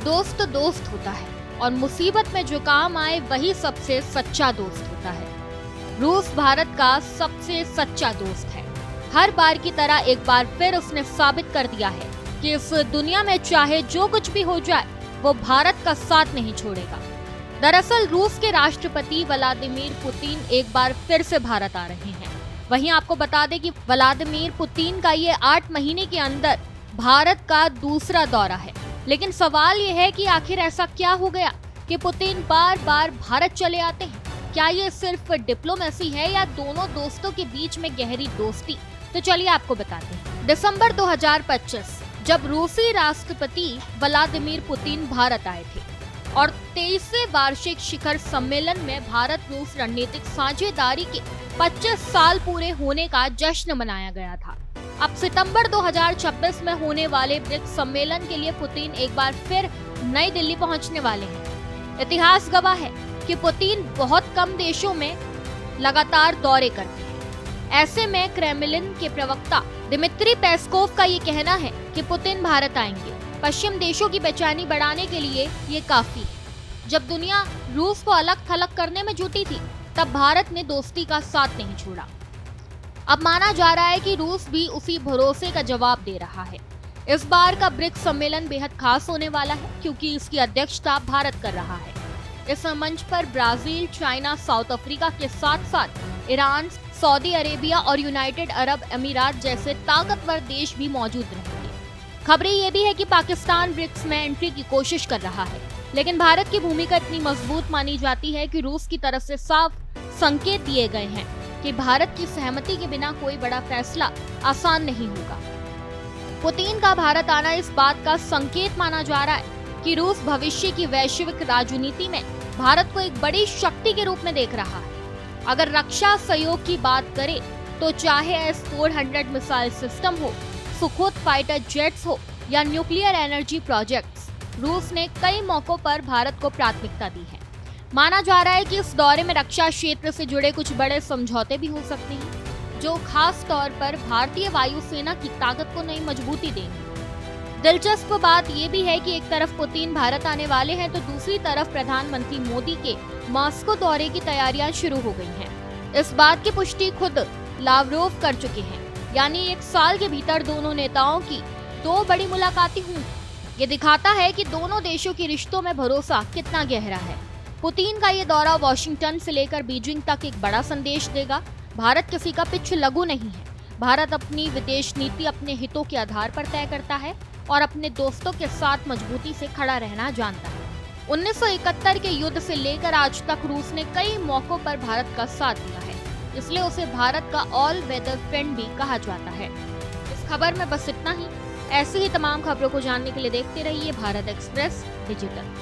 दोस्त दोस्त होता है और मुसीबत में जो काम आए वही सबसे सच्चा दोस्त होता है। रूस भारत का सबसे सच्चा दोस्त है। हर बार की तरह एक बार फिर उसने साबित कर दिया है कि इस दुनिया में चाहे जो कुछ भी हो जाए वो भारत का साथ नहीं छोड़ेगा। दरअसल रूस के राष्ट्रपति व्लादिमीर पुतिन एक बार फिर से भारत आ रहे हैं। वहीं आपको बता दें कि व्लादिमीर पुतिन का ये 8 महीने के अंदर भारत का दूसरा दौरा है। लेकिन सवाल ये है कि आखिर ऐसा क्या हो गया कि पुतिन बार बार भारत चले आते हैं? क्या ये सिर्फ डिप्लोमेसी है या दोनों दोस्तों के बीच में गहरी दोस्ती? तो चलिए आपको बताते हैं। दिसंबर 2025 जब रूसी राष्ट्रपति व्लादिमीर पुतिन भारत आए थे और 23वें वार्षिक शिखर सम्मेलन में भारत रूस रणनीतिक साझेदारी के 25 साल पूरे होने का जश्न मनाया गया था। अब सितंबर 2026 में होने वाले ब्रिक्स सम्मेलन के लिए पुतिन एक बार फिर नई दिल्ली पहुंचने वाले हैं। इतिहास गवाह है कि पुतिन बहुत कम देशों में लगातार दौरे करते हैं। ऐसे में क्रेमलिन के प्रवक्ता दिमित्री पेस्कोव का ये कहना है कि पुतिन भारत आएंगे। पश्चिम देशों की बेचैनी बढ़ाने के लिए ये काफी है। जब दुनिया रूस को अलग थलग करने में जुटी थी तब भारत ने दोस्ती का साथ नहीं छोड़ा। अब माना जा रहा है कि रूस भी उसी भरोसे का जवाब दे रहा है। इस बार का ब्रिक्स सम्मेलन बेहद खास होने वाला है क्योंकि इसकी अध्यक्षता भारत कर रहा है। इस मंच पर ब्राजील, चाइना, साउथ अफ्रीका के साथ साथ ईरान, सऊदी अरेबिया और यूनाइटेड अरब अमीरात जैसे ताकतवर देश भी मौजूद रहेंगे। खबरें ये भी है कि पाकिस्तान ब्रिक्स में एंट्री की कोशिश कर रहा है, लेकिन भारत की भूमिका इतनी मजबूत मानी जाती है कि रूस की तरफ से साफ संकेत दिए गए हैं कि भारत की सहमति के बिना कोई बड़ा फैसला आसान नहीं होगा। पुतिन का भारत आना इस बात का संकेत माना जा रहा है कि रूस भविष्य की वैश्विक राजनीति में भारत को एक बड़ी शक्ति के रूप में देख रहा है। अगर रक्षा सहयोग की बात करें तो चाहे S-400 मिसाइल सिस्टम हो, सुखोई फाइटर जेट्स हो या न्यूक्लियर एनर्जी प्रोजेक्ट्स, रूस ने कई मौकों पर भारत को प्राथमिकता दी है। माना जा रहा है कि इस दौरे में रक्षा क्षेत्र से जुड़े कुछ बड़े समझौते भी हो सकते हैं जो खास तौर पर भारतीय वायुसेना की ताकत को नई मजबूती देंगे। दिलचस्प बात यह भी है कि एक तरफ पुतिन भारत आने वाले हैं तो दूसरी तरफ प्रधानमंत्री मोदी के मॉस्को दौरे की तैयारियां शुरू हो गई हैं। इस बात की पुष्टि खुद लावरोव कर चुके हैं, यानी 1 साल के भीतर दोनों नेताओं की 2 बड़ी मुलाकातें हुई। ये दिखाता है कि दोनों देशों के रिश्तों में भरोसा कितना गहरा है। पुतिन का ये दौरा वॉशिंगटन से लेकर बीजिंग तक एक बड़ा संदेश देगा। भारत किसी का पिछ लघु नहीं है। भारत अपनी विदेश नीति अपने हितों के आधार पर तय करता है और अपने दोस्तों के साथ मजबूती से खड़ा रहना जानता है। 1971 के युद्ध से लेकर आज तक रूस ने कई मौकों पर भारत का साथ दिया है, इसलिए उसे भारत का ऑल वेदर फ्रेंड भी कहा जाता है। इस खबर में बस इतना ही। ऐसी ही तमाम खबरों को जानने के लिए देखते रहिए भारत एक्सप्रेस डिजिटल।